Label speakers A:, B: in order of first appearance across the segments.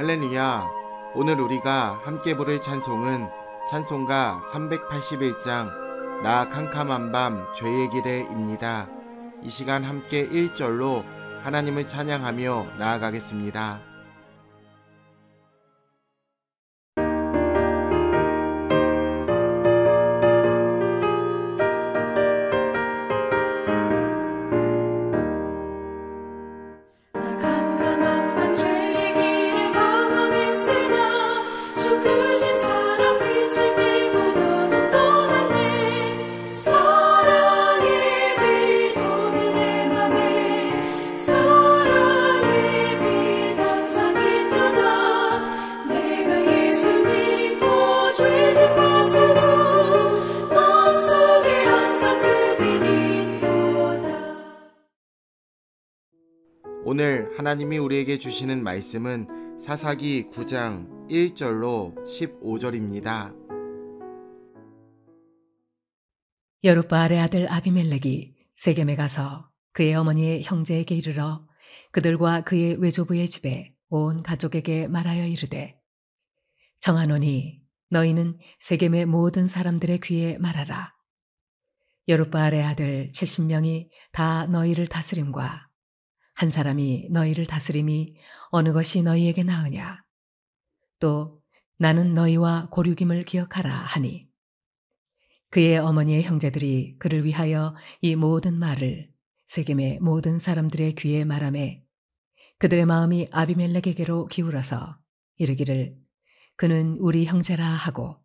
A: 할렐루야. 오늘 우리가 함께 부를 찬송은 찬송가 381장 나 캄캄한 밤 죄의 길에입니다. 이 시간 함께 1절로 하나님을 찬양하며 나아가겠습니다. 오늘 하나님이 우리에게 주시는 말씀은 사사기 9장 1절로 15절입니다.
B: 여룻바알의 아들 아비멜렉이 세겜에 가서 그의 어머니의 형제에게 이르러 그들과 그의 외조부의 집에 온 가족에게 말하여 이르되 정하노니 너희는 세겜의 모든 사람들의 귀에 말하라. 여룻바알의 아들 70명이 다 너희를 다스림과 한 사람이 너희를 다스림이 어느 것이 너희에게 나으냐. 또 나는 너희와 고륙임을 기억하라 하니 그의 어머니의 형제들이 그를 위하여 이 모든 말을 세겜의 모든 사람들의 귀에 말하매 그들의 마음이 아비멜렉에게로 기울어서 이르기를 그는 우리 형제라 하고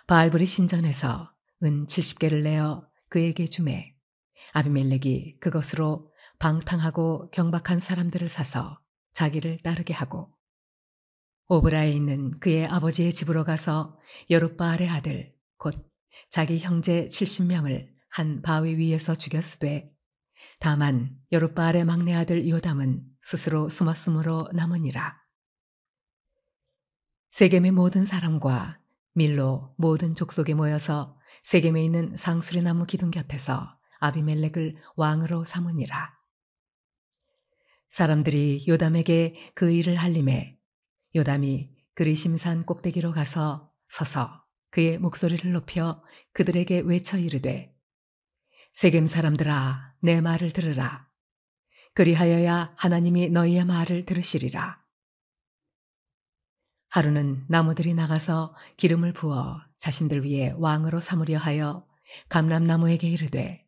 B: 바알브리 신전에서 은 70개를 내어 그에게 주매 아비멜렉이 그것으로 방탕하고 경박한 사람들을 사서 자기를 따르게 하고 오브라에 있는 그의 아버지의 집으로 가서 여룻바알의 아들 곧 자기 형제 70명을 한 바위 위에서 죽였으되 다만 여룻바알의 막내 아들 요담은 스스로 숨었으므로 남으니라. 세겜의 모든 사람과 밀로 모든 족속이 모여서 세겜에 있는 상수리나무 기둥 곁에서 아비멜렉을 왕으로 삼으니라. 사람들이 요담에게 그 일을 알림해 요담이 그리심산 꼭대기로 가서 서서 그의 목소리를 높여 그들에게 외쳐 이르되 세겜 사람들아 내 말을 들으라. 그리하여야 하나님이 너희의 말을 들으시리라. 하루는 나무들이 나가서 기름을 부어 자신들 위에 왕으로 삼으려 하여 감람나무에게 이르되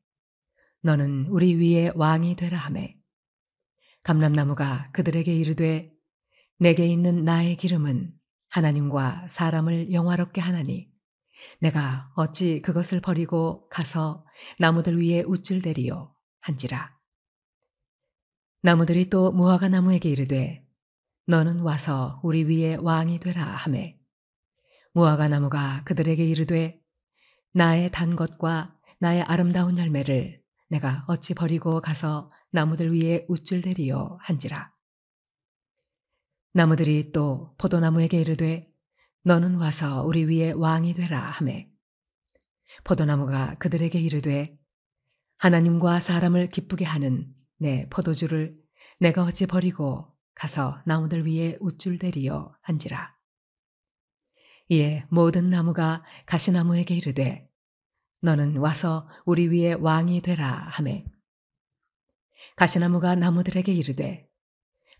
B: 너는 우리 위에 왕이 되라 하매 감람나무가 그들에게 이르되 내게 있는 나의 기름은 하나님과 사람을 영화롭게 하나니 내가 어찌 그것을 버리고 가서 나무들 위에 우쭐대리요 한지라. 나무들이 또 무화과 나무에게 이르되 너는 와서 우리 위에 왕이 되라 하매 무화과 나무가 그들에게 이르되 나의 단 것과 나의 아름다운 열매를 내가 어찌 버리고 가서 나무들 위에 우쭐대리요 한지라. 나무들이 또 포도나무에게 이르되 너는 와서 우리 위에 왕이 되라 하매 포도나무가 그들에게 이르되 하나님과 사람을 기쁘게 하는 내 포도주를 내가 어찌 버리고 가서 나무들 위에 우쭐대리요 한지라. 이에 모든 나무가 가시나무에게 이르되 너는 와서 우리 위에 왕이 되라 하매 가시나무가 나무들에게 이르되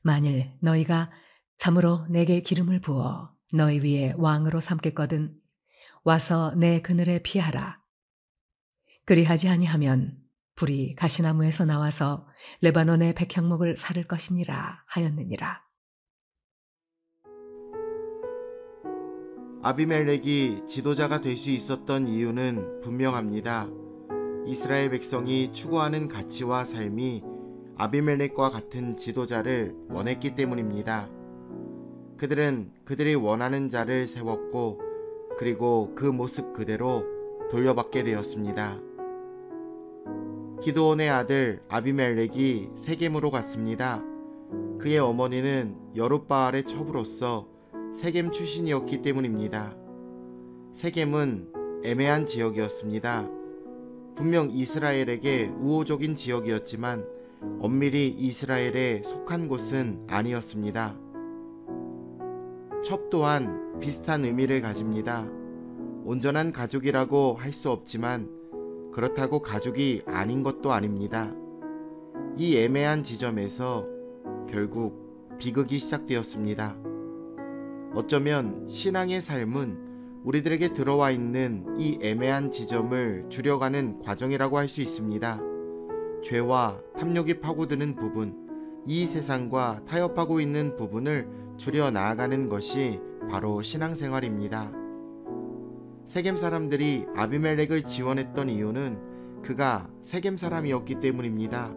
B: 만일 너희가 참으로 내게 기름을 부어 너희 위에 왕으로 삼겠거든 와서 내 그늘에 피하라. 그리하지 아니하면 불이 가시나무에서 나와서 레바논의 백향목을 사를 것이니라 하였느니라.
A: 아비멜렉이 지도자가 될 수 있었던 이유는 분명합니다. 이스라엘 백성이 추구하는 가치와 삶이 아비멜렉과 같은 지도자를 원했기 때문입니다. 그들은 그들이 원하는 자를 세웠고 그리고 그 모습 그대로 돌려받게 되었습니다. 기드온의 아들 아비멜렉이 세겜으로 갔습니다. 그의 어머니는 여룻바알의 첩으로서 세겜 출신이었기 때문입니다. 세겜은 애매한 지역이었습니다. 분명 이스라엘에게 우호적인 지역이었지만 엄밀히 이스라엘에 속한 곳은 아니었습니다. 첩 또한 비슷한 의미를 가집니다. 온전한 가족이라고 할 수 없지만 그렇다고 가족이 아닌 것도 아닙니다. 이 애매한 지점에서 결국 비극이 시작되었습니다. 어쩌면 신앙의 삶은 우리들에게 들어와 있는 이 애매한 지점을 줄여가는 과정이라고 할 수 있습니다. 죄와 탐욕이 파고드는 부분, 이 세상과 타협하고 있는 부분을 줄여 나아가는 것이 바로 신앙생활입니다. 세겜 사람들이 아비멜렉을 지원했던 이유는 그가 세겜 사람이었기 때문입니다.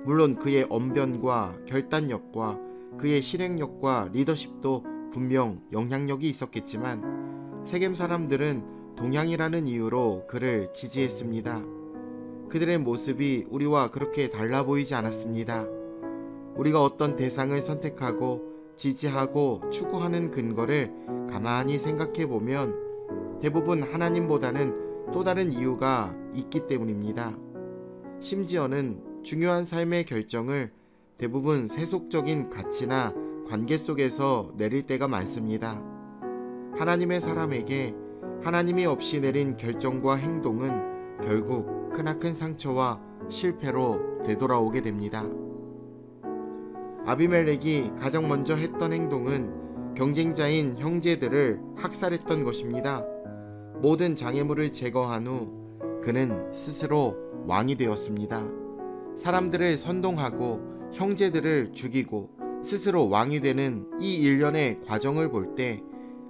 A: 물론 그의 언변과 결단력과 그의 실행력과 리더십도 분명 영향력이 있었겠지만 세겜 사람들은 동양이라는 이유로 그를 지지했습니다. 그들의 모습이 우리와 그렇게 달라 보이지 않았습니다. 우리가 어떤 대상을 선택하고 지지하고 추구하는 근거를 가만히 생각해 보면 대부분 하나님보다는 또 다른 이유가 있기 때문입니다. 심지어는 중요한 삶의 결정을 대부분 세속적인 가치나 관계 속에서 내릴 때가 많습니다. 하나님의 사람에게 하나님이 없이 내린 결정과 행동은 결국 크나큰 상처와 실패로 되돌아오게 됩니다. 아비멜렉이 가장 먼저 했던 행동은 경쟁자인 형제들을 학살했던 것입니다. 모든 장애물을 제거한 후 그는 스스로 왕이 되었습니다. 사람들을 선동하고 형제들을 죽이고 스스로 왕이 되는 이 일련의 과정을 볼 때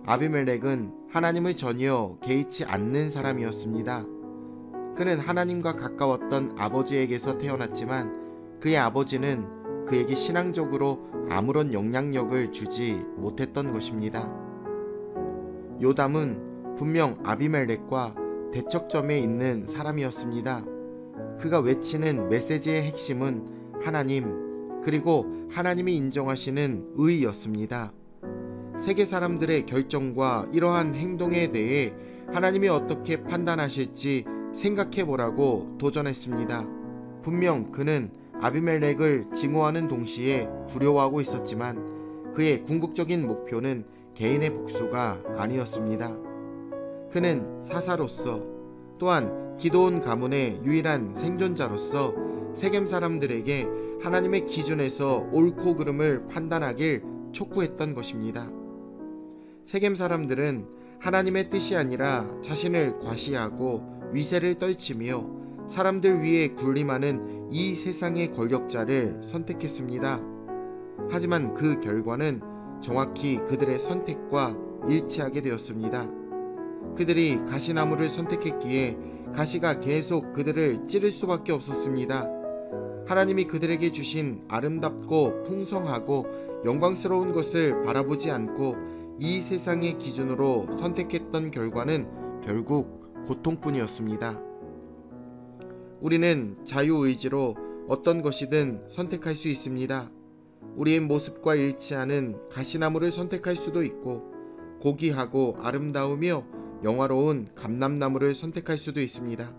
A: 아비멜렉은 하나님을 전혀 개의치 않는 사람이었습니다. 그는 하나님과 가까웠던 아버지에게서 태어났지만 그의 아버지는 그에게 신앙적으로 아무런 영향력을 주지 못했던 것입니다. 요담은 분명 아비멜렉과 대척점에 있는 사람이었습니다. 그가 외치는 메시지의 핵심은 하나님, 그리고 하나님이 인정하시는 의였습니다. 세계 사람들의 결정과 이러한 행동에 대해 하나님이 어떻게 판단하실지 생각해 보라고 도전했습니다. 분명 그는 아비멜렉을 증오하는 동시에 두려워하고 있었지만 그의 궁극적인 목표는 개인의 복수가 아니었습니다. 그는 사사로서 또한 기드온 가문의 유일한 생존자로서 세겜 사람들에게 하나님의 기준에서 옳고 그름을 판단하길 촉구했던 것입니다. 세겜 사람들은 하나님의 뜻이 아니라 자신을 과시하고 위세를 떨치며 사람들 위에 군림하는 이 세상의 권력자를 선택했습니다. 하지만 그 결과는 정확히 그들의 선택과 일치하게 되었습니다. 그들이 가시나무를 선택했기에 가시가 계속 그들을 찌를 수밖에 없었습니다. 하나님이 그들에게 주신 아름답고 풍성하고 영광스러운 것을 바라보지 않고 이 세상의 기준으로 선택했던 결과는 결국 고통뿐이었습니다. 우리는 자유의지로 어떤 것이든 선택할 수 있습니다. 우리의 모습과 일치하는 가시나무를 선택할 수도 있고 고귀하고 아름다우며 영화로운 감람나무를 선택할 수도 있습니다.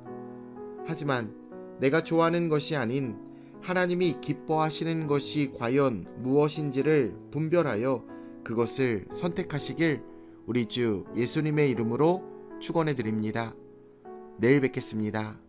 A: 하지만 내가 좋아하는 것이 아닌 하나님이 기뻐하시는 것이 과연 무엇인지를 분별하여 그것을 선택하시길 우리 주 예수님의 이름으로 축원해 드립니다. 내일 뵙겠습니다.